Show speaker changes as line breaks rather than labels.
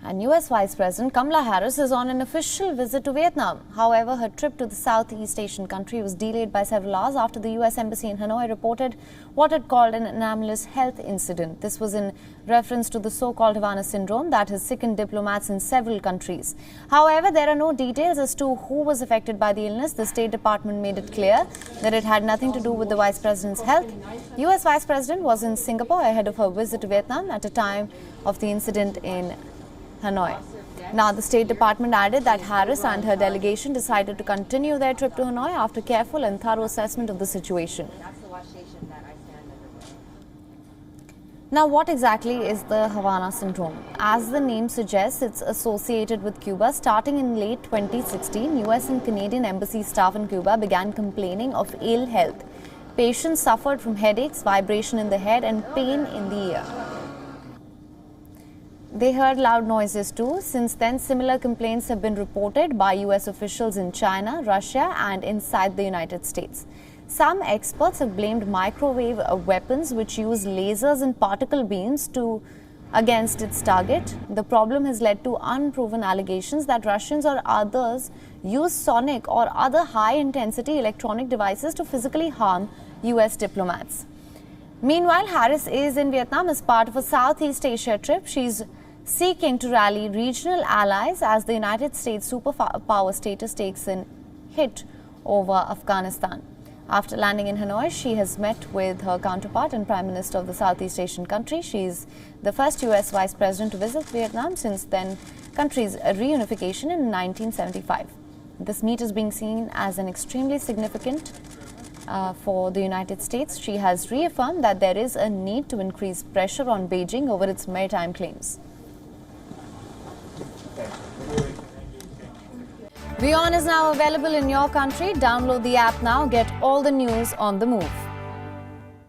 And US Vice President Kamala Harris is on an official visit to Vietnam. However, her trip to the Southeast Asian country was delayed by several hours after the US Embassy in Hanoi reported what it called an anomalous health incident. This was in reference to the so-called Havana syndrome that has sickened diplomats in several countries. However, there are no details as to who was affected by the illness. The State Department made it clear that it had nothing to do with the Vice President's health. US Vice President was in Singapore ahead of her visit to Vietnam at a time of the incident in Hanoi. Now, the State Department added that Harris and her delegation decided to continue their trip to Hanoi after careful and thorough assessment of the situation. Now, what exactly is the Havana syndrome? As the name suggests, it's associated with Cuba. Starting in late 2016, US and Canadian embassy staff in Cuba began complaining of ill health. Patients suffered from headaches, vibration in the head, and pain in the ear. They heard loud noises too. Since then, similar complaints have been reported by US officials in China, Russia, and inside the United States. Some experts have blamed microwave weapons which use lasers and particle beams against its target. The problem has led to unproven allegations that Russians or others use sonic or other high-intensity electronic devices to physically harm US diplomats. Meanwhile, Harris is in Vietnam as part of a Southeast Asia trip. She's seeking to rally regional allies as the United States superpower status takes a hit over Afghanistan. After landing in Hanoi, she has met with her counterpart and Prime Minister of the Southeast Asian country. She is the first US Vice President to visit Vietnam since then country's reunification in 1975. This meet is being seen as an extremely significant for the United States. She has reaffirmed that there is a need to increase pressure on Beijing over its maritime claims. WION is now available in your country. Download the app now. Get all the news on the move.